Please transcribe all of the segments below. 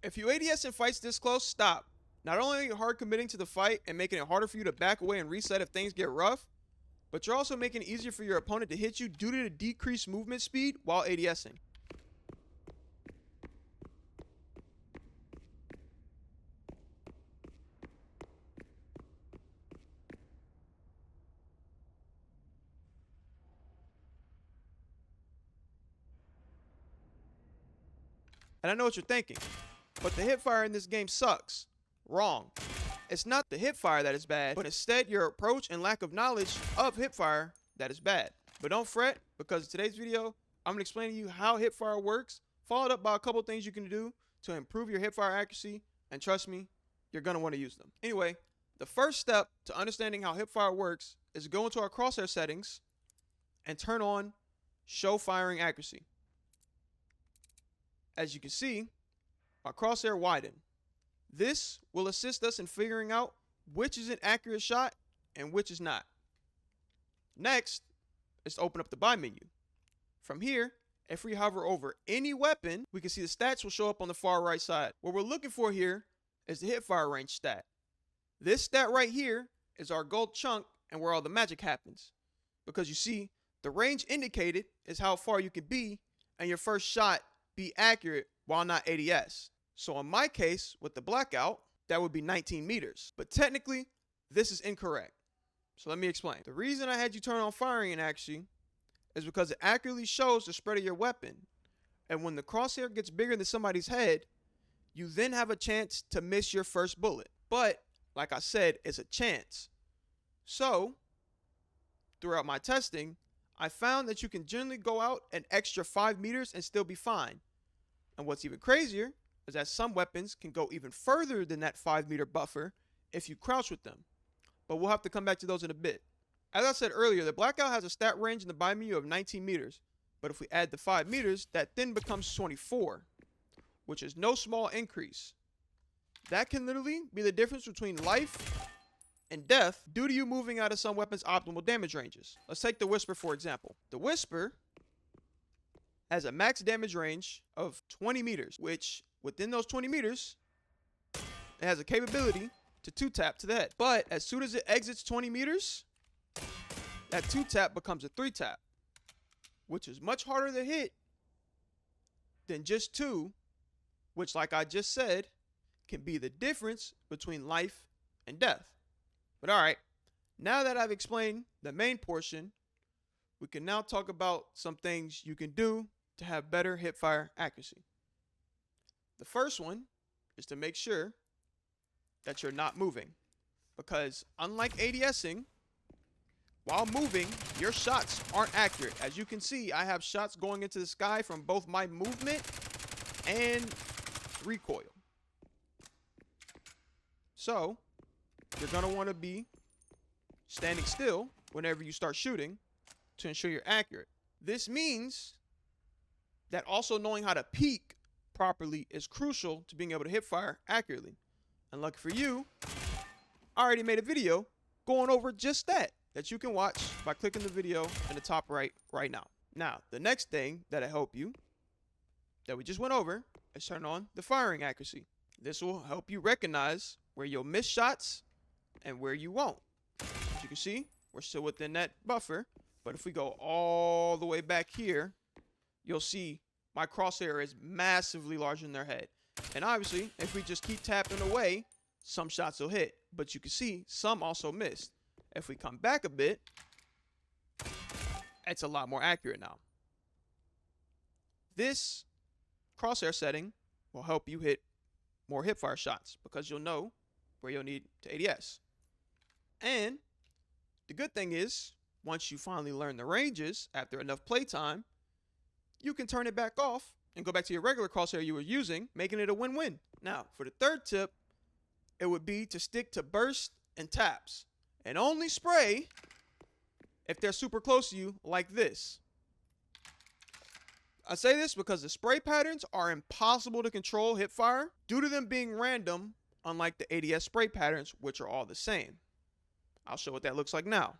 If you ADS in fights this close, stop. Not only are you hard committing to the fight and making it harder for you to back away and reset if things get rough, but you're also making it easier for your opponent to hit you due to the decreased movement speed while ADSing. And I know what you're thinking, but the hipfire in this game sucks. Wrong. It's not the hipfire that is bad, but instead your approach and lack of knowledge of hipfire that is bad. But don't fret, because in today's video, I'm going to explain to you how hipfire works, followed up by a couple things you can do to improve your hipfire accuracy, and trust me, you're going to want to use them. Anyway, the first step to understanding how hipfire works is to go into our crosshair settings and turn on show firing accuracy. As you can see, my crosshair widened. This will assist us in figuring out which is an accurate shot and which is not. Next is to open up the buy menu. From here, if we hover over any weapon, we can see the stats will show up on the far right side. What we're looking for here is the hipfire range stat. This stat right here is our gold chunk and where all the magic happens. Because you see, the range indicated is how far you can be and your first shot be accurate while not ADS. So in my case, with the blackout, that would be 19 meters. But technically, this is incorrect. So let me explain. The reason I had you turn on firing in accuracy is because it accurately shows the spread of your weapon. And when the crosshair gets bigger than somebody's head, you then have a chance to miss your first bullet. But, like I said, it's a chance. So, throughout my testing, I found that you can generally go out an extra 5 meters and still be fine. And what's even crazier is that some weapons can go even further than that 5 meter buffer if you crouch with them. But we'll have to come back to those in a bit. As I said earlier, the blackout has a stat range in the buy menu of 19 meters. But if we add the 5 meters, that then becomes 24, which is no small increase. That can literally be the difference between life and death due to you moving out of some weapons' optimal damage ranges. Let's take the Whisper for example. The Whisper has a max damage range of 20 meters, which within those 20 meters, it has a capability to 2-tap to the head. But as soon as it exits 20 meters, that 2-tap becomes a 3-tap, which is much harder to hit than just 2, which, like I just said, can be the difference between life and death. But alright, now that I've explained the main portion, we can now talk about some things you can do to have better hipfire accuracy. The first one is to make sure that you're not moving, because unlike ADSing, while moving, your shots aren't accurate. As you can see, I have shots going into the sky from both my movement and recoil. So, you're going to want to be standing still whenever you start shooting to ensure you're accurate. This means that also knowing how to peek properly is crucial to being able to hipfire accurately. And lucky for you, I already made a video going over just that you can watch by clicking the video in the top right now. Now, the next thing that'll help you that we just went over is turn on the firing accuracy. This will help you recognize where you'll miss shots and where you won't. As you can see, we're still within that buffer, but if we go all the way back here, you'll see my crosshair is massively larger than their head. And obviously, if we just keep tapping away, some shots will hit, but you can see some also missed. If we come back a bit, it's a lot more accurate now. This crosshair setting will help you hit more hipfire shots because you'll know where you'll need to ADS. And the good thing is, once you finally learn the ranges after enough playtime, you can turn it back off and go back to your regular crosshair you were using, making it a win-win. Now, for the third tip, it would be to stick to burst and taps, and only spray if they're super close to you like this. I say this because the spray patterns are impossible to control hipfire due to them being random, unlike the ADS spray patterns, which are all the same. I'll show what that looks like now.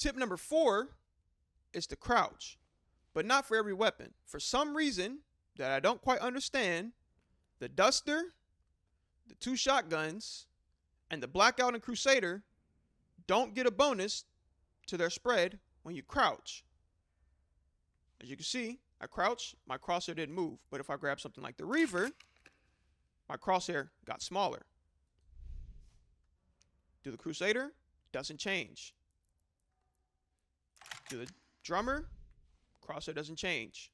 Tip number 4 is to crouch, but not for every weapon. For some reason that I don't quite understand, the Duster, the 2 shotguns, and the Blackout and Crusader don't get a bonus to their spread when you crouch. As you can see, I crouched, my crosshair didn't move. But if I grab something like the Reaver, my crosshair got smaller. Do the Crusader, doesn't change. Do the Drummer, crosshair doesn't change.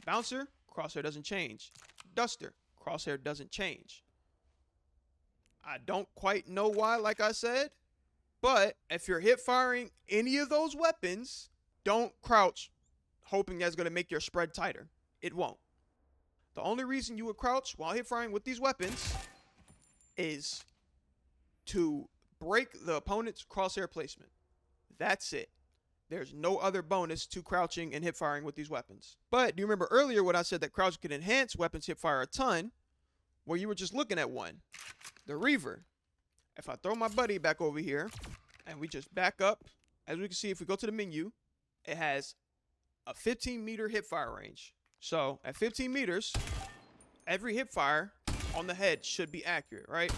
Bouncer, crosshair doesn't change. Duster, crosshair doesn't change. I don't quite know why, like I said, but if you're hip firing any of those weapons, don't crouch hoping that's going to make your spread tighter. It won't. The only reason you would crouch while hip firing with these weapons is to break the opponent's crosshair placement. That's it. There's no other bonus to crouching and hip firing with these weapons. But do you remember earlier when I said that crouch can enhance weapons hip fire a ton, where you were just looking at one? The Reaver. If I throw my buddy back over here and we just back up, as we can see, if we go to the menu, it has a 15-meter hip fire range. So at 15 meters, every hip fire on the head should be accurate, right?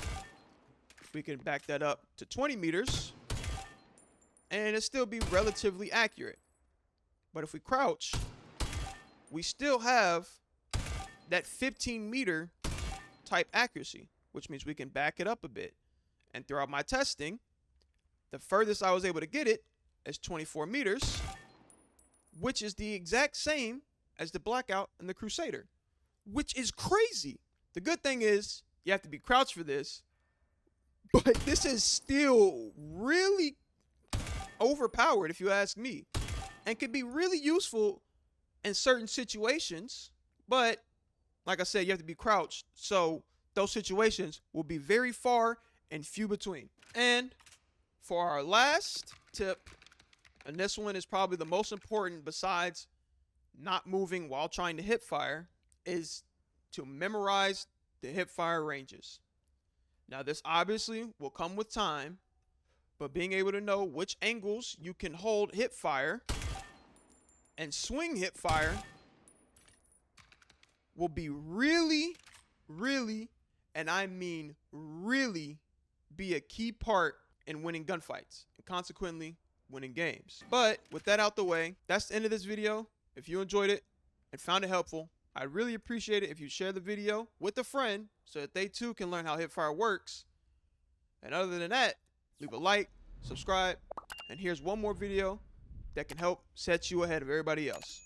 We can back that up to 20 meters and it still be relatively accurate. But if we crouch, we still have that 15-meter type accuracy, which means we can back it up a bit. And throughout my testing, the furthest I was able to get it is 24 meters, which is the exact same as the Blackout and the Crusader, which is crazy. The good thing is you have to be crouched for this, but this is still really overpowered if you ask me, and could be really useful in certain situations, but like I said, you have to be crouched, so those situations will be very far and few between. And for our last tip, and this one is probably the most important besides not moving while trying to hip fire, is to memorize the hip fire ranges. Now this obviously will come with time, but being able to know which angles you can hold hip fire and swing hip fire will be really, and I mean really, be a key part in winning gunfights and consequently winning games. But with that out the way, that's the end of this video. If you enjoyed it and found it helpful, I'd really appreciate it if you share the video with a friend so that they too can learn how hipfire works. And other than that, leave a like, subscribe, and here's one more video that can help set you ahead of everybody else.